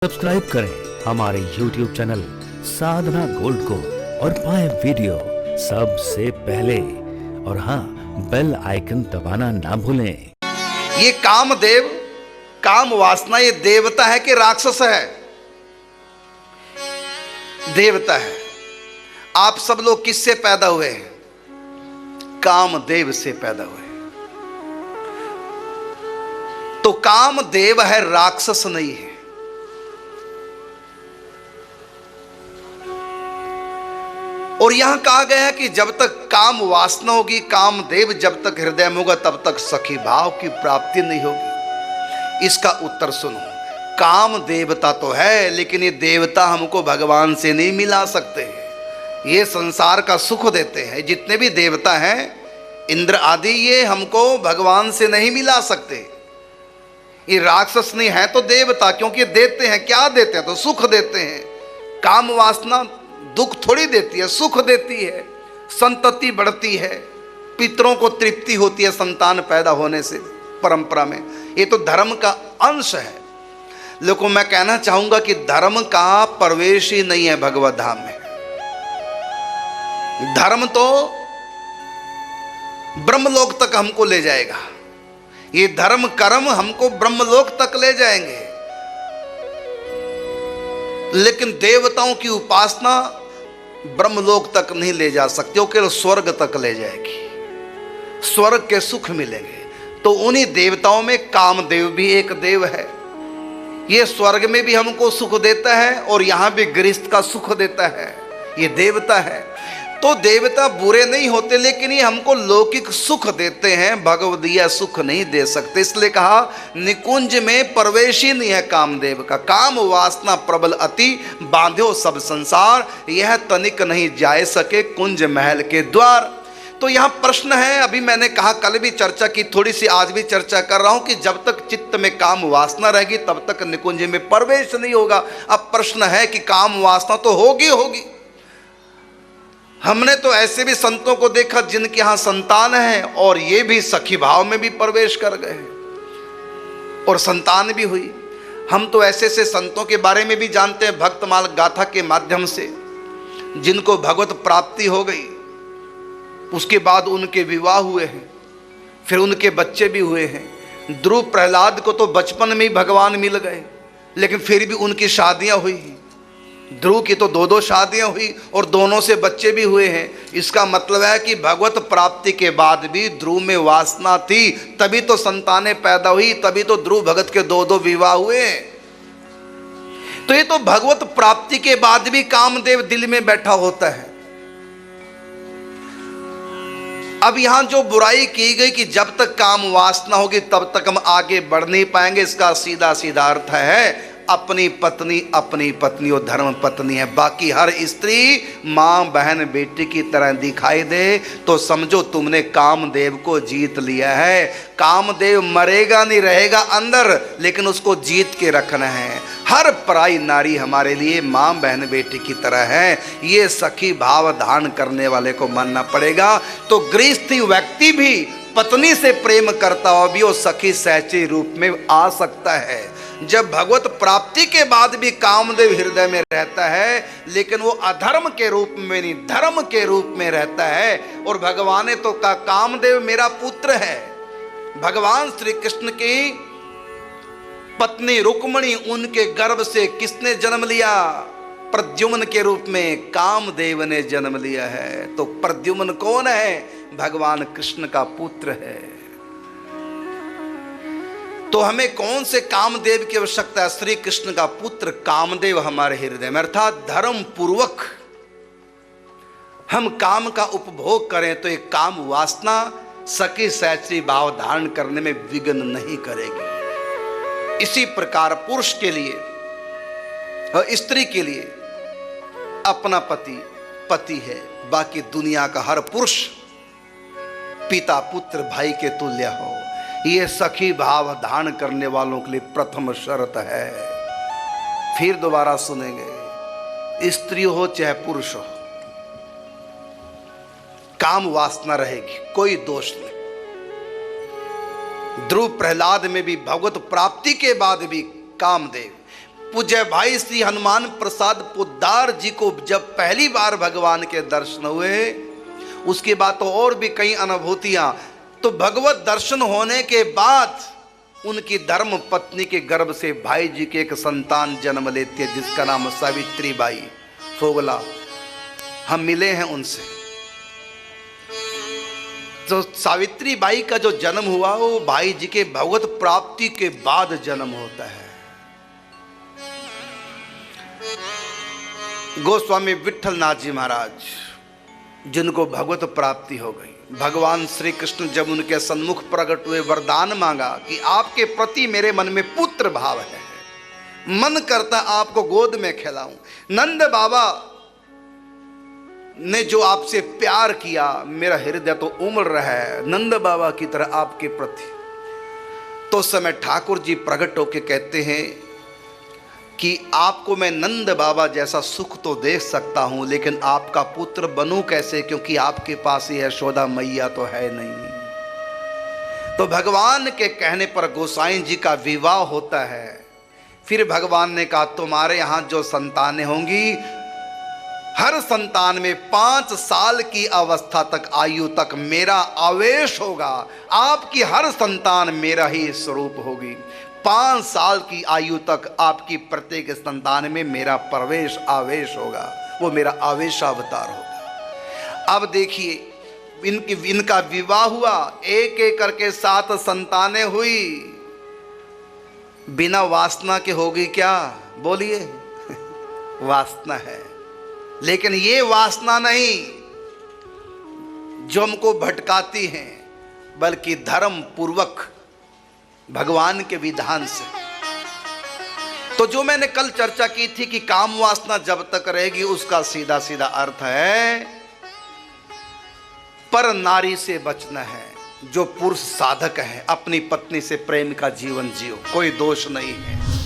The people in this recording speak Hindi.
सब्सक्राइब करें हमारे YouTube चैनल साधना गोल्ड को और पाएं वीडियो सबसे पहले। और हाँ, बेल आइकन दबाना ना भूलें। ये कामदेव, काम वासना, ये देवता है कि राक्षस है? देवता है। आप सब लोग किससे पैदा हुए हैं? कामदेव से पैदा हुए। तो कामदेव है, राक्षस नहीं है। और यहां कहा गया है कि जब तक काम वासना होगी, कामदेव जब तक हृदय में होगा, तब तक सखी भाव की प्राप्ति नहीं होगी। इसका उत्तर सुनो। काम देवता तो है, लेकिन ये देवता हमको भगवान से नहीं मिला सकते। ये संसार का सुख देते हैं। जितने भी देवता हैं, इंद्र आदि, ये हमको भगवान से नहीं मिला सकते। ये राक्षस नहीं है तो देवता, क्योंकि देते हैं। क्या देते हैं? तो सुख देते हैं। काम वासना दुख थोड़ी देती है, सुख देती है। संतति बढ़ती है, पितरों को तृप्ति होती है संतान पैदा होने से परंपरा में। ये तो धर्म का अंश है। लेकिन मैं कहना चाहूंगा कि धर्म का प्रवेश ही नहीं है भगवत धाम में। धर्म तो ब्रह्मलोक तक हमको ले जाएगा। ये धर्म कर्म हमको ब्रह्मलोक तक ले जाएंगे, लेकिन देवताओं की उपासना ब्रह्मलोक तक नहीं ले जा सकती। वो केवल स्वर्ग तक ले जाएगी, स्वर्ग के सुख मिलेंगे। तो उन्हीं देवताओं में कामदेव भी एक देव है। ये स्वर्ग में भी हमको सुख देता है और यहां भी गृहस्थ का सुख देता है। ये देवता है। तो देवता बुरे नहीं होते, लेकिन ये हमको लौकिक सुख देते हैं, भगवदीय सुख नहीं दे सकते। इसलिए कहा निकुंज में प्रवेश ही नहीं है कामदेव का। काम वासना प्रबल अति, बांध्यो सब संसार, यह तनिक नहीं जाए सके कुंज महल के द्वार। तो यहाँ प्रश्न है, अभी मैंने कहा, कल भी चर्चा की, थोड़ी सी आज भी चर्चा कर रहा हूं कि जब तक चित्त में काम वासना रहेगी तब तक निकुंज में प्रवेश नहीं होगा। अब प्रश्न है कि काम वासना तो होगी। हमने तो ऐसे भी संतों को देखा जिनके यहां संतान है और ये भी सखी भाव में भी प्रवेश कर गए और संतान भी हुई। हम तो ऐसे से संतों के बारे में भी जानते हैं भक्तमाल गाथा के माध्यम से, जिनको भगवत प्राप्ति हो गई। उसके बाद उनके विवाह हुए हैं, फिर उनके बच्चे भी हुए हैं। ध्रुव प्रहलाद को तो बचपन में ही भगवान मिल गए, लेकिन फिर भी उनकी शादियां हुई। ध्रुव की तो दो शादियां हुई और दोनों से बच्चे भी हुए हैं। इसका मतलब है कि भगवत प्राप्ति के बाद भी ध्रुव में वासना थी, तभी तो संतानें पैदा हुई, तभी तो ध्रुव भगत के दो विवाह हुए। तो ये तो भगवत प्राप्ति के बाद भी कामदेव दिल में बैठा होता है। अब यहां जो बुराई की गई कि जब तक काम वासना होगी तब तक हम आगे बढ़ नहीं पाएंगे, इसका सीधा सीधा अर्थ है अपनी पत्नी और धर्म पत्नी है। बाकी हर स्त्री माँ बहन बेटी की तरह दिखाई दे तो समझो तुमने कामदेव को जीत लिया है। कामदेव मरेगा नहीं, रहेगा अंदर, लेकिन उसको जीत के रखना है। हर पराई नारी हमारे लिए माँ बहन बेटी की तरह है। ये सखी भाव धारण करने वाले को मानना पड़ेगा। तो गृहस्थी व्यक्ति भी पत्नी से प्रेम करता हो भी वो सखी सहची रूप में आ सकता है। जब भगवत प्राप्ति के बाद भी कामदेव हृदय में रहता है, लेकिन वो अधर्म के रूप में नहीं, धर्म के रूप में रहता है। और भगवान ने तो कहा कामदेव मेरा पुत्र है। भगवान श्री कृष्ण की पत्नी रुक्मिणी, उनके गर्भ से किसने जन्म लिया? प्रद्युम्न के रूप में कामदेव ने जन्म लिया है। तो प्रद्युम्न कौन है? भगवान कृष्ण का पुत्र है। तो हमें कौन से कामदेव की आवश्यकता है? श्री कृष्ण का पुत्र कामदेव हमारे हृदय में, अर्थात धर्म पूर्वक हम काम का उपभोग करें तो एक काम वासना सखी सहचरी भाव धारण करने में विघ्न नहीं करेगी। इसी प्रकार पुरुष के लिए और स्त्री के लिए अपना पति है, बाकी दुनिया का हर पुरुष पिता पुत्र भाई के तुल्य हो। ये सखी भाव धारण करने वालों के लिए प्रथम शर्त है। फिर दोबारा सुनेंगे, स्त्री हो चाहे पुरुष हो, काम वासना रहेगी, कोई दोष नहीं। ध्रुव प्रहलाद में भी भगवत प्राप्ति के बाद भी कामदेव, पूज्य भाई श्री हनुमान प्रसाद पोद्दार जी को जब पहली बार भगवान के दर्शन हुए, उसके बाद तो और भी कई अनुभूतियां। तो भगवत दर्शन होने के बाद उनकी धर्म पत्नी के गर्भ से भाई जी के एक संतान जन्म लेती है, जिसका नाम सावित्री बाई फोगला। हम मिले हैं उनसे। तो सावित्री बाई का जो जन्म हुआ वो भाई जी के भगवत प्राप्ति के बाद जन्म होता है। गोस्वामी विठल नाथ जी महाराज जिनको भगवत प्राप्ति हो गई, भगवान श्री कृष्ण जब उनके सन्मुख प्रकट हुए, वरदान मांगा कि आपके प्रति मेरे मन में पुत्र भाव है, मन करता आपको गोद में खिलाऊं। नंद बाबा ने जो आपसे प्यार किया, मेरा हृदय तो उमड़ रहा है नंद बाबा की तरह आपके प्रति। तो समय ठाकुर जी प्रकट होकर कहते हैं कि आपको मैं नंद बाबा जैसा सुख तो दे सकता हूं, लेकिन आपका पुत्र बनूं कैसे, क्योंकि आपके पास ये यशोदा मैया तो है नहीं। तो भगवान के कहने पर गोसाई जी का विवाह होता है। फिर भगवान ने कहा तुम्हारे यहां जो संतानें होंगी, हर संतान में 5 साल की अवस्था तक, आयु तक मेरा आवेश होगा। आपकी हर संतान मेरा ही स्वरूप होगी। 5 साल की आयु तक आपकी प्रत्येक संतान में मेरा प्रवेश आवेश होगा, वो मेरा आवेशावतार होगा। अब देखिए इनका विवाह हुआ, एक एक करके 7 संतानें हुई। बिना वासना के होगी क्या? बोलिए वासना है, लेकिन ये वासना नहीं जो हमको भटकाती है, बल्कि धर्म पूर्वक भगवान के विधान से। तो जो मैंने कल चर्चा की थी कि काम वासना जब तक रहेगी, उसका सीधा सीधा अर्थ है पर नारी से बचना है। जो पुरुष साधक है अपनी पत्नी से प्रेम का जीवन जियो, कोई दोष नहीं है।